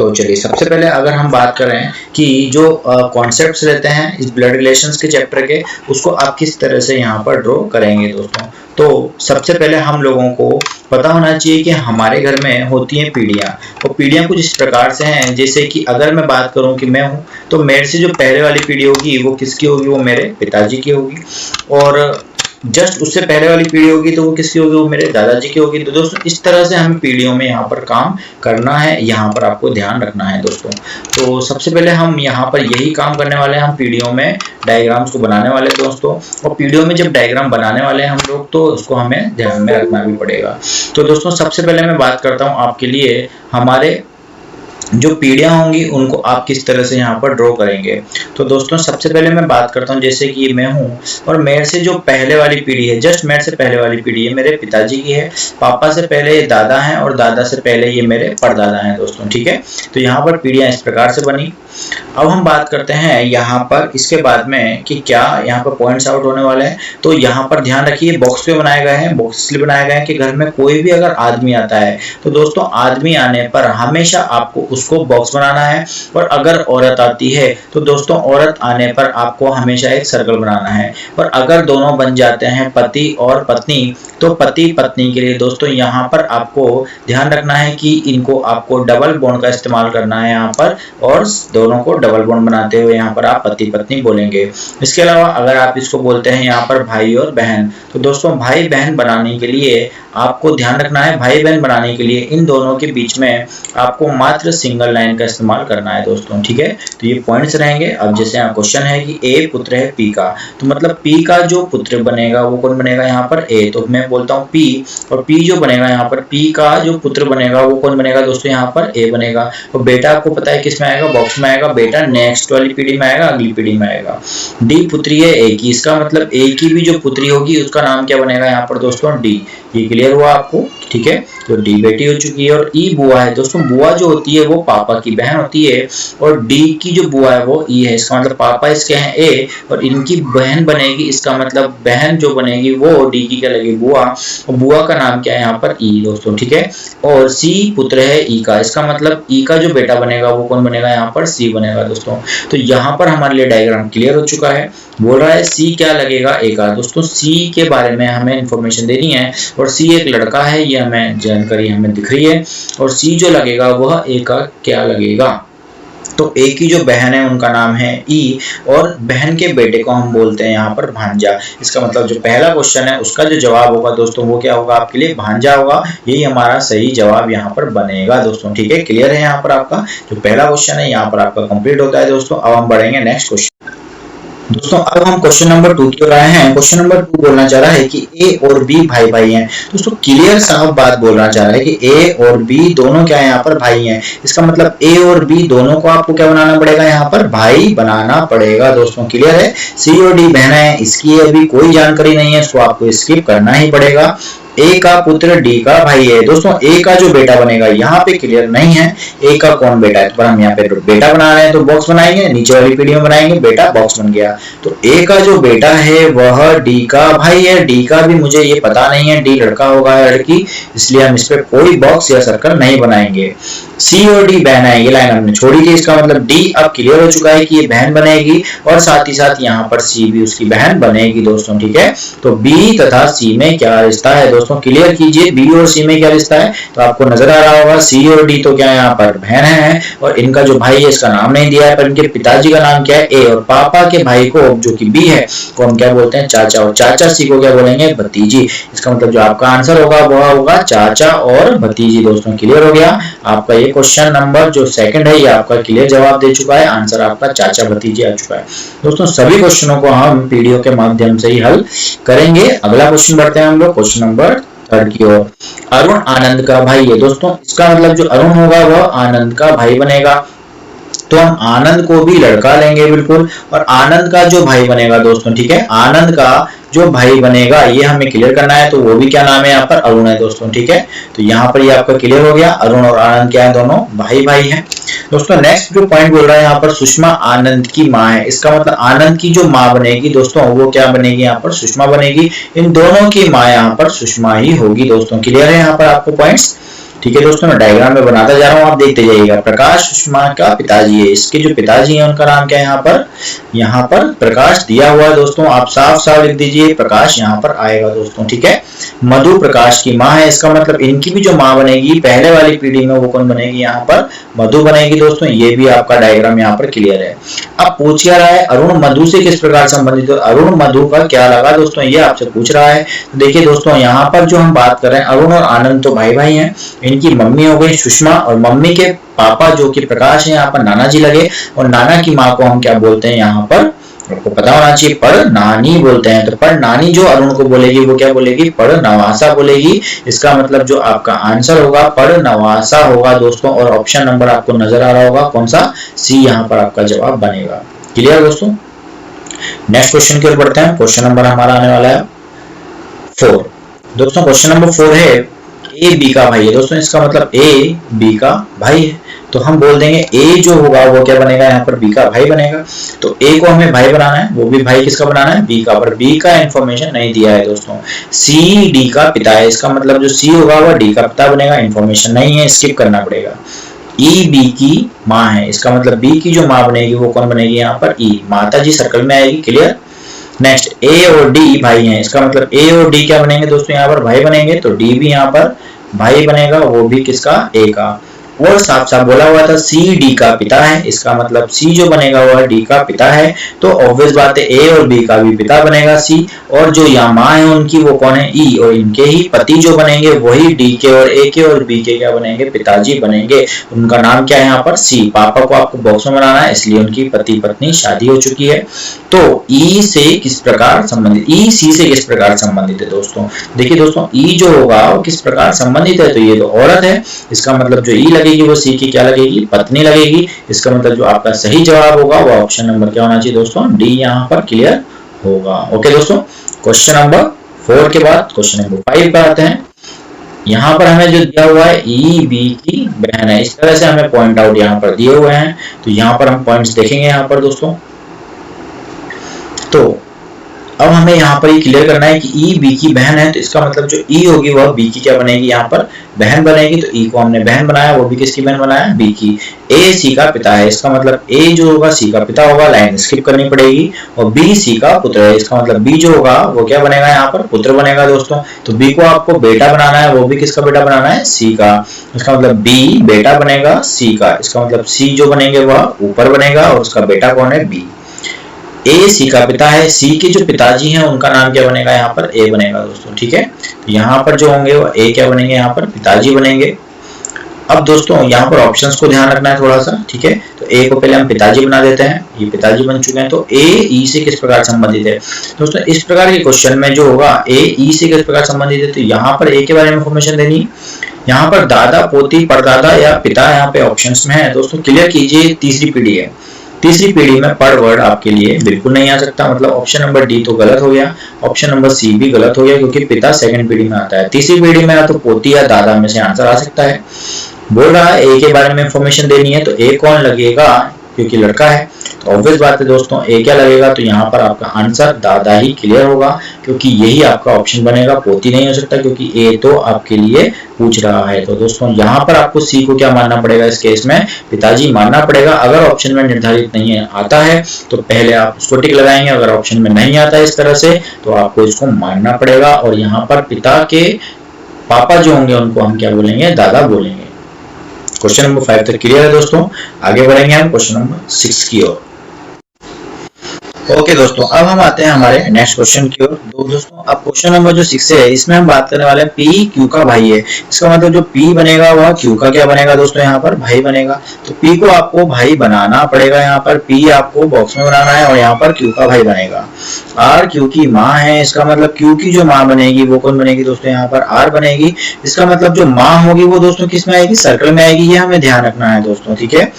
तो चलिए सबसे पहले अगर हम बात करें कि जो कॉन्सेप्ट्स रहते हैं इस ब्लड रिलेशंस के चैप्टर के, उसको आप किस तरह से यहाँ पर ड्रॉ करेंगे दोस्तों। तो सबसे पहले हम लोगों को पता होना चाहिए कि हमारे घर में होती हैं पीढ़ियाँ, और पीढ़ियाँ कुछ इस प्रकार से हैं, जैसे कि अगर मैं बात करूं कि मैं हूं तो मेरे से जो पहले वाली पीढ़ी होगी वो किसकी होगी, वो मेरे पिताजी की होगी, और जस्ट उससे पहले वाली पीढ़ी होगी तो वो किसकी होगी, वो मेरे दादाजी की होगी। तो दोस्तों इस तरह से हमें पीढ़ियों में यहाँ पर काम करना है, यहाँ पर आपको ध्यान रखना है दोस्तों। तो सबसे पहले हम यहाँ पर यही काम करने वाले हैं, हम पीढ़ियों में डायग्राम्स को बनाने वाले हैं दोस्तों। और पीढ़ियों में जब डायग्राम बनाने वाले हैं हम लोग, तो उसको हमें ध्यान में रखना भी पड़ेगा। तो दोस्तों सबसे पहले मैं बात करता हूँ आपके लिए, हमारे जो पीढ़ियां होंगी उनको आप किस तरह से यहाँ पर ड्रॉ करेंगे। तो दोस्तों सबसे पहले मैं बात करता हूँ, जैसे कि मैं हूँ और मेरे से जो पहले वाली पीढ़ी है, जस्ट मेरे से पहले वाली पीढ़ी है मेरे पिताजी की है, पापा से पहले ये दादा हैं और दादा से पहले ये मेरे परदादा हैं दोस्तों, ठीक है। तो यहाँ पर पीढ़ियां इस प्रकार से बनी। अब हम बात करते हैं यहाँ पर इसके बाद में कि क्या यहाँ पर पॉइंट्स आउट होने वाले हैं। तो यहाँ पर ध्यान रखिए, बॉक्स पे बनाए गए हैं, बॉक्स इसलिए बनाए गए हैं कि घर में कोई भी अगर आदमी आता है तो दोस्तों आदमी आने पर हमेशा आपको उसको बॉक्स बनाना है, और अगर औरत आती है तो दोस्तों औरत आने पर आपको हमेशा एक सर्कल बनाना है। और अगर दोनों बन जाते हैं पति और पत्नी, तो पति पत्नी के लिए दोस्तों यहाँ पर आपको ध्यान रखना है कि इनको आपको डबल बॉन्ड का इस्तेमाल करना है यहाँ पर, और दोनों को डबल बॉन्ड बनाते हुए यहाँ पर आप पति पत्नी बोलेंगे। इसके अलावा अगर आप इसको बोलते हैं यहाँ पर भाई और बहन, तो दोस्तों भाई बहन बनाने के लिए आपको ध्यान रखना है, भाई बहन बनाने के लिए इन दोनों के बीच में आपको मात्र सिंगल लाइन का इस्तेमाल करना है दोस्तों, ठीक है। तो ये पॉइंट्स रहेंगे। अब जैसे यहाँ क्वेश्चन है कि ए पुत्र है पी का, तो मतलब पी का जो पुत्र बनेगा वो कौन बनेगा यहाँ पर, ए। तो मैं बोलता हूँ पी, और पी जो बनेगा यहाँ पर, पी का जो पुत्र बनेगा वो कौन बनेगा दोस्तों, यहाँ पर ए बनेगा। और बेटा आपको पता है किस में आएगा, बॉक्स में आएगा, बेटा नेक्स्ट वाली पीढ़ी में आएगा, अगली पीढ़ी में आएगा। डी पुत्री है ए की, इसका मतलब ए की भी जो पुत्री होगी उसका नाम क्या बनेगा यहाँ पर दोस्तों, डी। ये क्लियर हुआ आपको, ठीक है। तो डी बेटी हो चुकी है। और ई बुआ है दोस्तों, बुआ जो होती है वो पापा की बहन होती है, और डी की जो बुआ है वो ई है, इसका मतलब पापा इसके हैं ए और इनकी बहन बनेगी, इसका मतलब बहन जो बनेगी वो डी की क्या लगेगी, बुआ, और बुआ का नाम क्या है यहाँ पर, ई दोस्तों, ठीक है। और सी पुत्र है ई का, इसका मतलब ई का जो बेटा बनेगा वो कौन बनेगा यहाँ पर, सी बनेगा दोस्तों। तो यहाँ पर हमारे लिए डायग्राम क्लियर हो चुका है। बोल रहा है सी क्या लगेगा, ए का। दोस्तों सी के बारे में हमें इंफॉर्मेशन देनी है, और सी एक लड़का है, ये हमें जानकारी हमें दिख रही है, और सी जो लगेगा वह ए का क्या लगेगा। तो ए की जो बहन है उनका नाम है ई, और बहन के बेटे को हम बोलते हैं यहाँ पर भांजा। इसका मतलब जो पहला क्वेश्चन है उसका जो जवाब होगा दोस्तों वो क्या होगा आपके लिए, भांजा होगा। यही हमारा सही जवाब यहाँ पर बनेगा दोस्तों, ठीक है। क्लियर है, यहाँ पर आपका जो पहला क्वेश्चन है यहाँ पर आपका कंप्लीट होता है दोस्तों। अब हम बढ़ेंगे नेक्स्ट क्वेश्चन दोस्तों। अब हम क्वेश्चन नंबर 2 की ओर आए हैं। क्वेश्चन नंबर 2 बोलना चाह रहा है कि ए और बी भाई भाई हैं। दोस्तों क्लियर साफ बात बोलना चाह रहा है कि ए और बी दोनों क्या है यहाँ पर, भाई हैं। इसका मतलब ए और बी दोनों को आपको क्या बनाना पड़ेगा, यहाँ पर भाई बनाना पड़ेगा दोस्तों, क्लियर है। सी और डी बहना है, इसकी अभी कोई जानकारी नहीं है, इसको आपको स्किप करना ही पड़ेगा। ए का पुत्र डी का भाई है। दोस्तों ए का जो बेटा बनेगा यहाँ पे क्लियर नहीं है, ए का कौन बेटा है, तो हम यहाँ पे बेटा बना रहे हैं तो बॉक्स बनाएंगे, नीचे वाली पीढ़ी में बनाएंगे, बेटा बॉक्स बन गया। तो ए का जो बेटा है वह डी का भाई है। डी का भी मुझे ये पता नहीं है, डी लड़का होगा या लड़की, इसलिए हम इस पे कोई बॉक्स या सर्कल नहीं बनाएंगे। सी और डी बहन है, ये लाइन हमने छोड़ी थी, इसका मतलब डी अब क्लियर हो चुका है कि ये बहन बनेगी, और साथ ही साथ यहाँ पर सी भी उसकी बहन बनेगी दोस्तों, ठीक है। तो बी तथा सी में क्या रिश्ता है दोस्तों, क्लियर कीजिए। बी और सी में क्या रिश्ता है, तो आपको नजर आ रहा होगा। सी और डी तो क्या है यहाँ पर बहन है, और इनका जो भाई है इसका नाम नहीं दिया है, पर इनके पिताजी का नाम क्या है, ए, और पापा के भाई को जो कि बी है को हम क्या बोलते हैं, चाचा, और चाचा सी को क्या बोलेंगे, भतीजी। इसका मतलब जो आपका आंसर होगा वह होगा चाचा और भतीजी दोस्तों, क्लियर हो गया। आपका ये क्वेश्चन नंबर जो सेकंड है ये आपका क्लियर जवाब दे चुका है, आंसर आपका चाचा भतीजी आ चुका है दोस्तों। सभी क्वेश्चनों को हम पीडीओ के माध्यम से ही हल करेंगे। अगला क्वेश्चन बढ़ते हैं हम लोग क्वेश्चन नंबर 3 की ओर। अरुण आनंद का भाई है दोस्तों, इसका मतलब जो अरुण होगा वह आनंद का भाई बनेगा, तो हम आनंद को भी लड़का लेंगे बिल्कुल, और आनंद का जो भाई बनेगा दोस्तों, ठीक है, आनंद का जो भाई बनेगा ये हमें क्लियर करना है, तो वो भी क्या नाम है यहाँ पर, अरुण है दोस्तों, ठीक है। तो यहाँ पर ये आपका क्लियर हो गया, अरुण और आनंद क्या है, दोनों भाई भाई हैं दोस्तों। नेक्स्ट जो पॉइंट बोल रहा है यहाँ पर, सुषमा आनंद की माँ है। इसका मतलब आनंद की जो माँ बनेगी दोस्तों वो क्या बनेगी, यहाँ पर सुषमा बनेगी। इन दोनों की माँ यहाँ पर सुषमा ही होगी दोस्तों, क्लियर है यहाँ पर आपको पॉइंट्स। ठीक है दोस्तों, मैं डायग्राम में बनाता जा रहा हूँ, आप देखते जाइएगा। प्रकाश सुषमा का पिताजी है, इसके जो पिताजी हैं उनका नाम क्या है यहाँ पर प्रकाश दिया हुआ है दोस्तों, आप साफ साफ लिख दीजिए, प्रकाश यहाँ पर आएगा दोस्तों। ठीक है, मधु प्रकाश की माँ है, इसका मतलब इनकी भी जो माँ बनेगी पहले वाली पीढ़ी में वो कौन बनेगी, यहाँ पर मधु बनेगी दोस्तों। ये भी आपका डायग्राम यहाँ पर क्लियर है। अब पूछ क्या रहा है, अरुण मधु से किस प्रकार संबंधित है, अरुण मधु का क्या लगा दोस्तों, ये आपसे पूछ रहा है। तो देखिए दोस्तों, यहाँ पर जो हम बात कर रहे हैं, अरुण और आनंद तो भाई भाई हैं, इनकी मम्मी हो गई सुषमा और मम्मी के पापा जो कि प्रकाश है यहाँ पर नाना जी लगे, और नाना की माँ को हम क्या बोलते हैं यहाँ पर, आपको पता होना चाहिए, पर नानी बोलते हैं। तो पर नानी जो अरुण को बोलेगी वो क्या बोलेगी, पर नवासा बोलेगी। इसका मतलब जो आपका आंसर होगा पर नवासा होगा दोस्तों, और ऑप्शन नंबर आपको नजर आ रहा होगा कौन सा, सी यहाँ पर आपका जवाब बनेगा। क्लियर दोस्तों, नेक्स्ट क्वेश्चन की ओर बढ़ते हैं। क्वेश्चन नंबर हमारा आने वाला है 4 दोस्तों। क्वेश्चन नंबर 4 है, ए बी का भाई है दोस्तों, इसका मतलब ए बी का भाई है, तो हम बोल देंगे ए जो होगा वो क्या बनेगा, यहाँ पर बी का भाई बनेगा। तो ए को हमें भाई बनाना है, वो भी भाई किसका बनाना है, बी का, पर बी का इंफॉर्मेशन नहीं दिया है दोस्तों। सी डी का पिता है, इसका मतलब जो सी होगा वो डी का पिता बनेगा, इंफॉर्मेशन नहीं है, स्किप करना पड़ेगा। ई बी की माँ है, इसका मतलब बी की जो माँ बनेगी वो कौन बनेगी, यहाँ पर ई, माता जी सर्कल में आएगी। क्लियर। नेक्स्ट ए और डी भाई हैं, इसका मतलब ए और डी क्या बनेंगे दोस्तों, यहाँ पर भाई बनेंगे, तो डी भी यहाँ पर भाई बनेगा, वो भी किसका, ए का। और साफ साफ बोला हुआ था सी डी का पिता है, इसका मतलब सी जो बनेगा वो डी का पिता है, तो ऑब्वियस बात है ए और बी का भी पिता बनेगा सी, और जो यहाँ माँ है उनकी वो कौन है, ई, और इनके ही पति जो बनेंगे वही डी के और ए के और बी के क्या बनेंगे, पिताजी बनेंगे। उनका नाम क्या है यहाँ पर, सी। पापा को आपको बॉक्स में बनाना है, इसलिए उनकी पति पत्नी शादी हो चुकी है। तो ई से किस प्रकार संबंधित, ई सी से किस प्रकार संबंधित है दोस्तों, देखिए दोस्तों, ई जो होगा वो किस प्रकार संबंधित है, तो ये तो औरत है, इसका मतलब जो ई लगेगी वो सी की क्या लगेगी, पत्नी लगेगी। इसका मतलब जो आपका सही जवाब होगा वो ऑप्शन नंबर क्या होना चाहिए दोस्तों, डी यहाँ पर क्लियर होगा। ओके दोस्तों, क्वेश्चन नंबर 4 के बाद क्वेश्चन नंबर 5 पर आते हैं। यहाँ पर हमें जो दिया हुआ है ई बी की बहन है, इस तरह से हमें पॉइंट आउट यहाँ पर दिए हुए हैं, तो यहाँ पर हम पॉइंट्स देखेंगे यहाँ पर दोस्तों। तो अब हमें यहाँ पर ये क्लियर करना है कि ई बी की बहन है, तो इसका मतलब जो ई होगी वह बी की क्या बनेगी, यहाँ पर बहन बनेगी। तो ई को हमने बहन बनाया, वो भी किसकी बहन बनाया, बी की। ए सी का पिता है, इसका मतलब ए जो होगा सी का पिता होगा, लाइन स्किप करनी पड़ेगी। और बी सी का पुत्र है, इसका मतलब बी जो होगा वो क्या बनेगा, यहाँ पर पुत्र बनेगा दोस्तों। तो बी को आपको बेटा बनाना है, वो भी किसका बेटा बनाना है, सी का। इसका मतलब बी बेटा बनेगा सी का, इसका मतलब सी जो बनेंगे वह ऊपर बनेगा, और उसका बेटा कौन है, बी। ए सी का पिता है, सी के जो पिताजी हैं उनका नाम क्या बनेगा, यहाँ पर ए बनेगा दोस्तों। ठीक है, तो यहाँ पर जो होंगे वो ए क्या बनेंगे, यहाँ पर पिताजी बनेंगे। अब दोस्तों यहाँ पर ऑप्शंस को ध्यान रखना है थोड़ा सा। ठीक है, तो ए को पहले हम पिताजी बना देते हैं, ये पिताजी बन चुके हैं। तो ए ई से किस प्रकार संबंधित है दोस्तों, इस प्रकार के क्वेश्चन में जो होगा ए ई से किस प्रकार संबंधित है, तो यहाँ पर ए के बारे में इंफॉर्मेशन देनी, यहाँ पर दादा पोती परदादा या पिता यहाँ पे ऑप्शंस में है दोस्तों। क्लियर कीजिए, तीसरी पीढ़ी है, तीसरी पीढ़ी में पर वर्ड आपके लिए बिल्कुल नहीं आ सकता, मतलब ऑप्शन नंबर डी तो गलत हो गया, ऑप्शन नंबर सी भी गलत हो गया, क्योंकि पिता सेकंड पीढ़ी में आता है। तीसरी पीढ़ी में या तो पोती या दादा में से आंसर आ सकता है। बोल रहा है ए के बारे में इंफॉर्मेशन देनी है, तो ए कौन लगेगा, क्योंकि लड़का है, तो ऑब्वियस बात है दोस्तों ए क्या लगेगा, तो यहाँ पर आपका आंसर दादा ही क्लियर होगा, क्योंकि यही आपका ऑप्शन बनेगा, पोती नहीं हो सकता, क्योंकि ए तो आपके लिए पूछ रहा है। तो दोस्तों यहाँ पर आपको सी को क्या मानना पड़ेगा, इस केस में पिताजी मानना पड़ेगा। अगर ऑप्शन में निर्धारित नहीं आता है तो पहले आप उसको टिक लगाएंगे, अगर ऑप्शन में नहीं आता है इस तरह से तो आपको इसको मानना पड़ेगा। और यहाँ पर पिता के पापा जो होंगे उनको हम क्या बोलेंगे, दादा बोलेंगे। क्वेश्चन नंबर 5 तक क्लियर है दोस्तों, आगे बढ़ेंगे हम क्वेश्चन नंबर 6 की ओर। ओके दोस्तों, अब हम आते हैं हमारे नेक्स्ट क्वेश्चन की ओर। दोस्तों अब क्वेश्चन नंबर जो 6 है इसमें हम बात करने वाले हैं पी क्यू का भाई है, इसका मतलब जो पी बनेगा वह क्यू का क्या बनेगा दोस्तों, यहाँ पर भाई बनेगा। तो पी को आपको भाई बनाना पड़ेगा, यहाँ पर पी आपको बॉक्स में बनाना है, और यहाँ पर क्यू का भाई बनेगा। आर क्यू की माँ है, इसका मतलब क्यू की जो माँ बनेगी वो कौन बनेगी दोस्तों, यहाँ पर आर बनेगी। इसका मतलब जो माँ होगी वो दोस्तों किस में आएगी, सर्कल में आएगी, ये हमें ध्यान रखना है दोस्तों। ठीक है,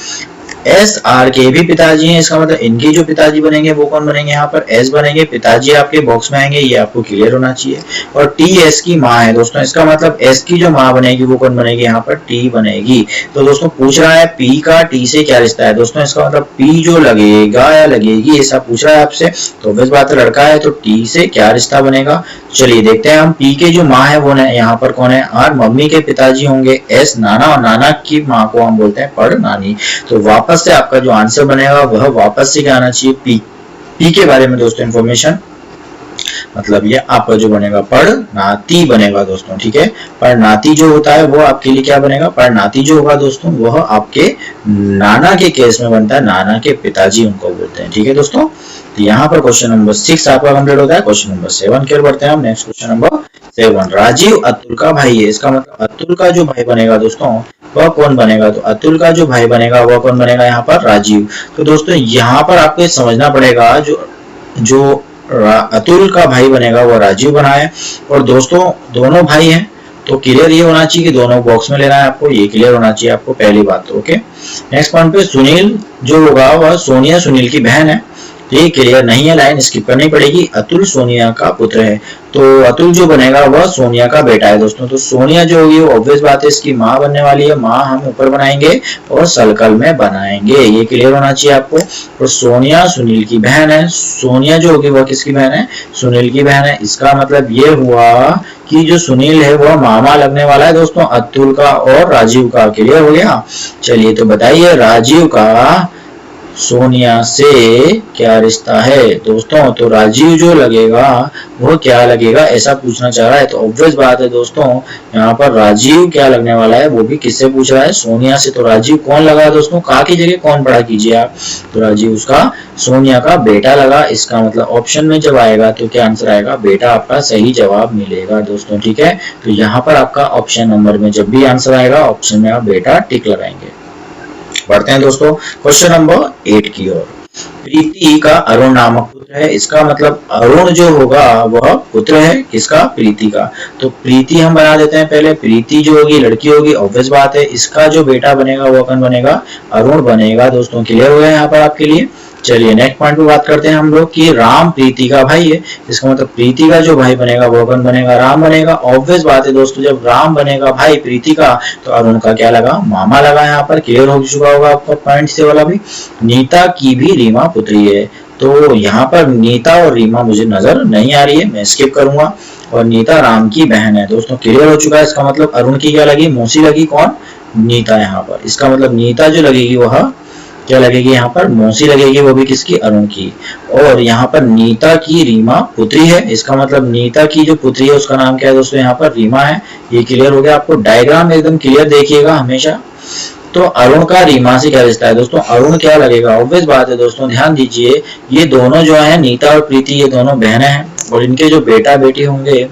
एस आर के भी पिताजी हैं, इसका मतलब इनके जो पिताजी बनेंगे वो कौन बनेंगे, यहाँ पर एस बनेंगे, पिताजी आपके बॉक्स में आएंगे, ये आपको क्लियर होना चाहिए। और टी एस की माँ है दोस्तों, इसका मतलब एस की जो माँ बनेगी वो कौन बनेगी, यहाँ पर टी बनेगी। तो दोस्तों पूछ रहा है पी का टी से क्या रिश्ता है दोस्तों, इसका मतलब पी जो लगेगा या लगेगी ऐसा पूछ रहा है आपसे, तो ऑब्वियस बात है लड़का है तो टी से क्या रिश्ता बनेगा। चलिए देखते हैं हम, पी के जो माँ है वो यहाँ पर कौन है, आर, मम्मी के पिताजी होंगे एस नाना, और नाना की माँ को हम बोलते हैं पढ़ नानी। तो वापस से आपका जो आंसर बनेगा वह वापस से क्या आना चाहिए, पी। पी के बारे में दोस्तों इंफॉर्मेशन, मतलब ये आपका जो बनेगा पढ़नाती बनेगा दोस्तों, ठीक है। पढ़नाती जो होता है वो आपके लिए क्या बनेगा, पढ़नाती जो होगा दोस्तों वह आपके नाना के केस में बनता है, नाना के पिताजी उनको बोलते हैं, ठीक है दोस्तों। तो यहाँ पर क्वेश्चन नंबर 6 आपका कंप्लीट होता है। क्वेश्चन नंबर 7 की ओर बढ़ते हैं हम। Next question number 7, Rajiv Atul का भाई है, इसका मतलब अतुल का जो भाई बनेगा दोस्तों वह कौन बनेगा, तो अतुल का जो भाई बनेगा वह कौन बनेगा, यहाँ पर राजीव। तो दोस्तों यहाँ पर आपको समझना पड़ेगा जो अतुल का भाई बनेगा वो राजीव बना है, और दोस्तों दोनों भाई हैं तो क्लियर ये होना चाहिए कि दोनों बॉक्स में लेना है आपको, ये क्लियर होना चाहिए आपको, पहली बात तो ओके। नेक्स्ट पॉइंट पे सुनील जो होगा वह सोनिया सुनील की बहन है, ये क्लियर नहीं है, लाइन स्किप करनी पड़ेगी। अतुल सोनिया का पुत्र है, तो अतुल जो बनेगा वह सोनिया का बेटा है दोस्तों। तो सोनिया जो होगी वो ऑब्वियस बात है इसकी माँ बनने वाली है, माँ हम ऊपर बनाएंगे और सर्कल में बनाएंगे, ये क्लियर होना चाहिए आपको। और सोनिया सुनील की बहन है, सोनिया जो होगी वह किसकी बहन है, सुनील की बहन है। इसका मतलब ये हुआ कि जो सुनील है वह मामा लगने वाला है दोस्तों अतुल का और राजीव का, क्लियर हो गया। चलिए तो बताइए राजीव का सोनिया से क्या रिश्ता है दोस्तों, तो राजीव जो लगेगा वो क्या लगेगा ऐसा पूछना चाह रहा है, तो ऑब्वियस बात है दोस्तों यहाँ पर राजीव क्या लगने वाला है, वो भी किससे पूछ रहा है, सोनिया से। तो राजीव कौन लगा दोस्तों, का की जगह कौन पढ़ा कीजिए आप, तो राजीव उसका सोनिया का बेटा लगा। इसका मतलब ऑप्शन में जब आएगा तो क्या आंसर आएगा, बेटा आपका सही जवाब मिलेगा दोस्तों, ठीक है। तो यहाँ पर आपका ऑप्शन नंबर में जब भी आंसर आएगा ऑप्शन में आप बेटा टिक लगाएंगे। बढ़ते हैं दोस्तों क्वेश्चन नंबर 8 की ओर। प्रीति का अरुण नामक पुत्र है, इसका मतलब अरुण जो होगा वह पुत्र है किसका, प्रीति का। तो प्रीति हम बना देते हैं पहले, प्रीति जो होगी लड़की होगी, ऑब्वियस बात है इसका जो बेटा बनेगा वह कौन बनेगा, अरुण बनेगा दोस्तों, क्लियर हो गया यहाँ पर आपके लिए। चलिए नेक्स्ट पॉइंट पे बात करते हैं हम लोग कि राम प्रीति का भाई है, इसका मतलब प्रीति का जो भाई बनेगा वो कौन बनेगा, राम बनेगा। ऑब्वियस बात है दोस्तों जब राम बनेगा भाई प्रीति का तो अरुण का क्या लगा, मामा लगा। यहाँ पर क्लियर हो चुका होगा आपका पॉइंट से वाला भी। नीता की भी रीमा पुत्री है, तो यहाँ पर नीता और रीमा मुझे नजर नहीं आ रही है, मैं स्किप करूंगा। और नीता राम की बहन है दोस्तों, क्लियर हो चुका है। इसका मतलब अरुण की क्या लगी, मौसी लगी, कौन, नीता। यहाँ पर इसका मतलब नीता जो लगेगी वह क्या लगेगी, यहाँ पर मौसी लगेगी, वो भी किसकी, अरुण की। और यहाँ पर नीता की रीमा पुत्री है, इसका मतलब नीता की जो पुत्री है उसका नाम क्या है दोस्तों, यहाँ पर रीमा है, ये क्लियर हो गया आपको। डायग्राम एकदम क्लियर देखिएगा हमेशा। तो अरुण का रीमा से क्या रिश्ता है दोस्तों, अरुण क्या लगेगा, ऑब्वियस बात है दोस्तों ध्यान दीजिए ये दोनों जो है नीता और प्रीति ये दोनों बहनें हैं, और इनके जो बेटा बेटी होंगे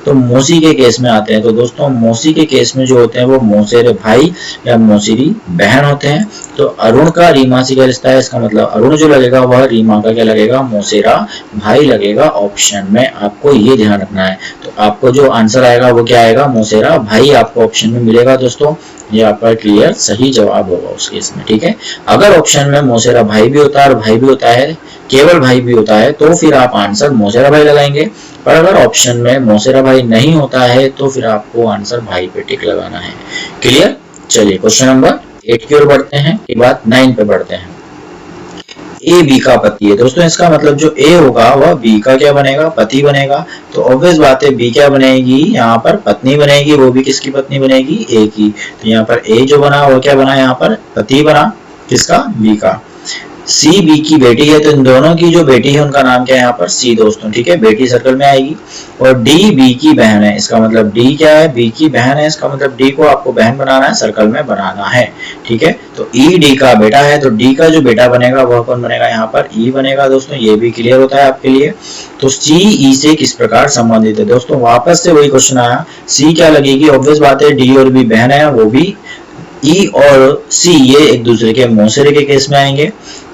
तो मौसी के केस में आते हैं। तो दोस्तों मौसी के केस में जो होते हैं वो मौसेरे भाई या मौसेरी बहन होते हैं। तो अरुण का रीमा से क्या रिश्ता है, इसका मतलब अरुण जो लगेगा वह रीमा का क्या लगेगा, मौसेरा भाई लगेगा। ऑप्शन में आपको ये ध्यान रखना है। तो आपको जो आंसर आएगा वो क्या आएगा, मौसेरा भाई आपको ऑप्शन में मिलेगा दोस्तों, ये आपका क्लियर सही जवाब होगा उस केस में, ठीक है। अगर ऑप्शन में मौसेरा भाई भी होता है और भाई भी होता है, केवल भाई भी होता है, तो फिर आप आंसर मौसेरा भाई लगाएंगे। पर अगर ऑप्शन में मौसेरा भाई नहीं होता है तो फिर आपको आंसर भाई पे टिक लगाना है, क्लियर। चलिए क्वेश्चन नंबर 8 की ओर बढ़ते हैं, के बाद 9 पे बढ़ते हैं। ए बी का पति है दोस्तों, इसका मतलब जो ए होगा वह बी का क्या बनेगा, पति बनेगा। तो ऑब्वियस बात है बी क्या बनेगी, यहाँ पर पत्नी बनेगी, वो भी किसकी पत्नी बनेगी, ए की। तो यहाँ पर ए जो बना वो क्या बना, यहाँ पर पति बना, किसका, बी का। सी बी की बेटी है, तो इन दोनों की जो बेटी है उनका नाम क्या है यहाँ पर, सी दोस्तों, ठीक है, बेटी सर्कल में आएगी। और डी बी की बहन है, इसका मतलब डी क्या है, बी की बहन है, इसका मतलब डी को आपको बहन बनाना है, सर्कल में बनाना है, ठीक है। तो ई डी का बेटा है, तो डी का जो बेटा बनेगा वह कौन बनेगा, यहाँ पर ई बनेगा दोस्तों, ये भी क्लियर होता है आपके लिए। तो सी ई से किस प्रकार संबंधित है दोस्तों, वापस से वही क्वेश्चन आया, सी क्या लगेगी, ऑब्वियस बात है डी और बी बहन है, वो भी ई और सी ये एक दूसरे के मौसेरे के केस में आएंगे।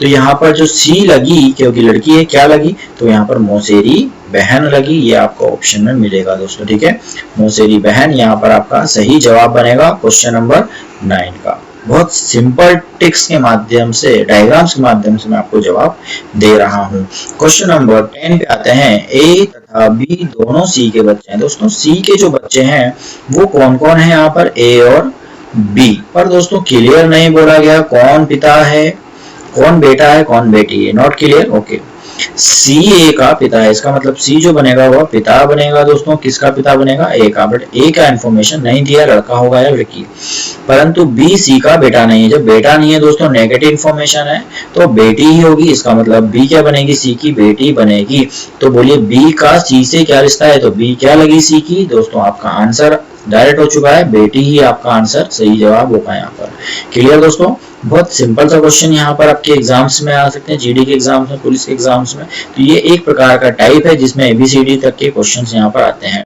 तो यहाँ पर जो सी लगी क्योंकि लड़की है, क्या लगी, तो यहाँ पर मौसेरी बहन लगी, ये आपको ऑप्शन में मिलेगा दोस्तों, ठीक है। मौसेरी बहन यहाँ पर आपका सही जवाब बनेगा क्वेश्चन नंबर 9 का। बहुत सिंपल टिक्स के माध्यम से, डायग्राम्स के माध्यम से मैं आपको जवाब दे रहा हूँ। क्वेश्चन नंबर 10 पे आते हैं। ए तथा बी दोनों सी के बच्चे हैं। दोस्तों सी के जो बच्चे हैं वो कौन कौन है यहाँ पर, ए और बी। पर दोस्तों क्लियर नहीं बोला गया कौन पिता है, कौन बेटा है, कौन बेटी है, नॉट क्लियर। ओके, सी ए का पिता है, इसका मतलब सी जो बनेगा वह पिता बनेगा। दोस्तों किसका पिता बनेगा, ए का। बट ए का इंफॉर्मेशन नहीं दिया, लड़का होगा या लड़की। परंतु बी सी का बेटा नहीं है। जब बेटा नहीं है दोस्तों, नेगेटिव इंफॉर्मेशन है, तो बेटी ही होगी। इसका मतलब बी क्या बनेगी, सी की बेटी बनेगी। तो बोलिए बी का सी से क्या रिश्ता है, तो बी क्या लगी सी की। दोस्तों आपका आंसर डायरेक्ट हो चुका है, बेटी ही आपका आंसर सही जवाब होगा यहाँ पर। क्लियर दोस्तों, बहुत सिंपल सा क्वेश्चन यहाँ पर आपके एग्जाम्स में आ सकते हैं, जीडी के एग्जाम्स में, पुलिस के एग्जाम्स में। तो ये एक प्रकार का टाइप है जिसमें एबीसीडी तक के क्वेश्चंस यहाँ पर आते हैं।